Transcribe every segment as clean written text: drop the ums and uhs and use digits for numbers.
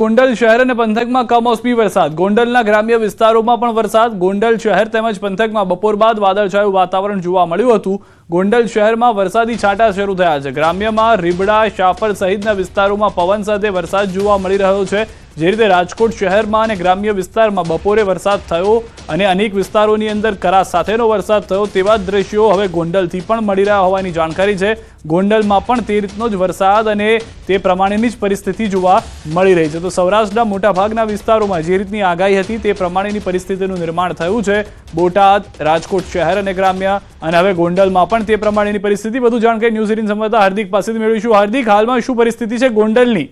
ગોંડલ શહેર અને પંથકમાં કમોસમી વરસાદ. ગોંડલના ગ્રામ્ય વિસ્તારોમાં પણ વરસાદ. ગોંડલ શહેર તેમજ પંથકમાં બપોર બાદ વાદળછાયું વાતાવરણ જોવા મળ્યું હતું. ગોંડલ શહેરમાં વરસાદી છાંટા શરૂ થયા છે. ગ્રામ્યમાં રીબડા, શાપર સહિતના વિસ્તારોમાં પવન સાથે વરસાદ જોવા મળી રહ્યો છે. જે રીતે રાજકોટ શહેરમાં અને ગ્રામ્ય વિસ્તારમાં બપોરે વરસાદ થયો અને અનેક વિસ્તારોની અંદર કરા સાથેનો વરસાદ થયો તેવા જ દ્રશ્યો હવે ગોંડલથી પણ મળી રહ્યા હોવાની જાણકારી છે. ગોંડલમાં પણ તે રીતનો જ વરસાદ અને તે પ્રમાણેની જ પરિસ્થિતિ જોવા મળી રહી છે. તો સૌરાષ્ટ્રના મોટાભાગના વિસ્તારોમાં જે રીતની આગાહી હતી તે પ્રમાણેની પરિસ્થિતિનું નિર્માણ થયું છે. બોટાદ, રાજકોટ શહેર અને ગ્રામ્ય અને હવે ગોંડલમાં પણ તે પ્રમાણેની પરિસ્થિતિ. વધુ જાણકારી ન્યૂઝ 18 સંવાદદાતા હાર્દિક પાસેથી મેળવીશું. હાર્દિક, હાલમાં શું પરિસ્થિતિ છે ગોંડલની?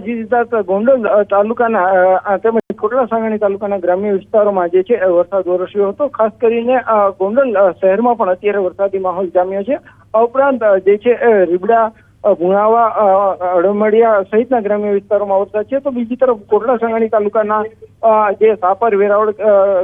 જી સિદ્ધાર્થ, ગોંડલ તાલુકાના તેમજ કોટડા સાંગાણી તાલુકાના ગ્રામ્ય વિસ્તારોમાં જે છે વરસાદ વરસ્યો હતો. ખાસ કરીને ગોંડલ શહેરમાં પણ અત્યારે વરસાદી માહોલ જામ્યો છે. આ ઉપરાંત જે છે રીબડા, ભુણાવા, અડમડિયા સહિતના ગ્રામ્ય વિસ્તારોમાં વરસાદ છે. તો બીજી તરફ કોટડા સાંગાણી તાલુકાના જે સાપર, વેરાવળ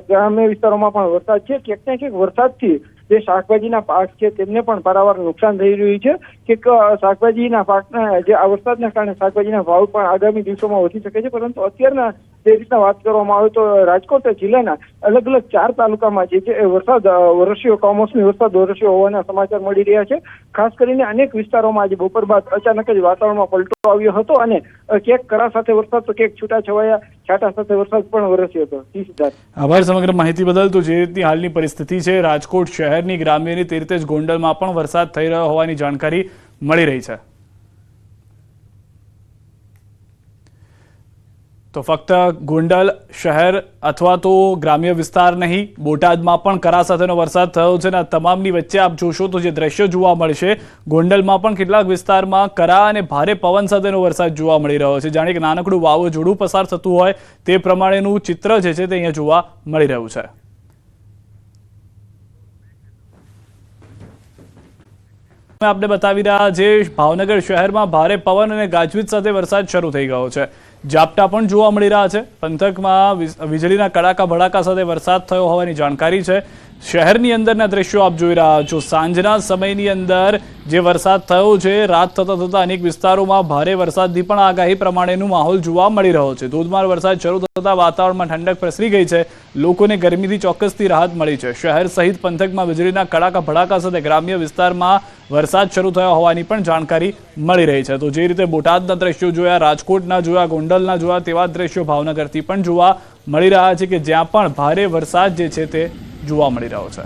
ગ્રામ્ય વિસ્તારોમાં પણ વરસાદ છે. ક્યાંક ને ક્યાંક વરસાદથી જે શાકભાજીના પાક છે તેમને પણ પારાવાર નુકસાન થઈ રહ્યું છે કે શાકભાજીના પાકના જે આ વરસાદના કારણે શાકભાજીના ભાવ પણ આગામી દિવસોમાં વધી શકે છે. પરંતુ અત્યારના જે રીતના વાત કરવામાં આવે તો રાજકોટ જિલ્લાના અલગ અલગ 4 તાલુકામાં જે છે વરસાદ વરસ્યો, કમોસમી વરસાદ વરસ્યો હોવાના સમાચાર મળી રહ્યા છે. ખાસ કરીને અનેક વિસ્તારોમાં આજે બપોર બાદ અચાનક જ વાતાવરણમાં પલટો આવ્યો હતો અને ક્યાંક કરા સાથે વરસાદ તો ક્યાંક છૂટાછવાયા છાંટા સાથે વરસાદ પણ વરસ્યો હતો. આભાર સમગ્ર માહિતી બદલ. તો જે રીતની હાલની પરિસ્થિતિ છે રાજકોટ શહેરની ગ્રામ્યની તે રીતે જ ગોંડલમાં પણ વરસાદ થઈ રહ્યો હોવાની જાણકારી મળી રહી છે. તો ફક્ત ગોંડલ શહેર અથવા તો ગ્રામ્ય વિસ્તાર નહીં, બોટાદમાં પણ કરા સાથેનો વરસાદ થયો છે અને તમામની વચ્ચે આપ જોશો તો જે દ્રશ્યો જોવા મળશે, ગોંડલમાં પણ કેટલાક વિસ્તારમાં કરા અને ભારે પવન સાથેનો વરસાદ જોવા મળી રહ્યો છે. જાણે કે નાનકડું વાવાઝોડું પસાર થતું હોય તે પ્રમાણેનું ચિત્ર જે છે તે અહીંયા જોવા મળી રહ્યું છે. આપને બતાવી રહ્યા છે ભાવનગર શહેરમાં ભારે પવન અને ગાજવીજ સાથે વરસાદ શરૂ થઈ ગયો છે. ઝાપટા પણ જોવા મળી રહ્યા છે. પંથકમાં વીજળીના કડાકા ભડાકા સાથે વરસાદ થયો હોવાની જાણકારી છે. શહેરની અંદરના દ્રશ્યો આપ જોઈ રહ્યા છો. સાંજના સમયની અંદર જે વરસાદ થયો છે, રાત થતા અનેક વિસ્તારોમાં ભારે વરસાદની પણ આગાહી પ્રમાણેનું માહોલ જોવા મળી રહ્યો છે. ધોધમાર વરસાદ શરૂ થતા વાતાવરણમાં ઠંડક પ્રસરી ગઈ છે. લોકોને ગરમીથી ચોક્કસથી રાહત મળી છે. શહેર સહિત પંથકમાં વીજળીના કડાકા ભડાકા સાથે ગ્રામ્ય વિસ્તારમાં વરસાદ શરૂ થયો હોવાની પણ જાણકારી મળી રહી છે. તો જે રીતે બોટાદના દ્રશ્યો જોયા, રાજકોટના જોયા, ગોંડલના જોયા, તેવા દ્રશ્યો ભાવનગરથી પણ જોવા મળી રહ્યા છે કે જ્યાં પણ ભારે વરસાદ જે છે તે જોવા મળી રહ્યો છે.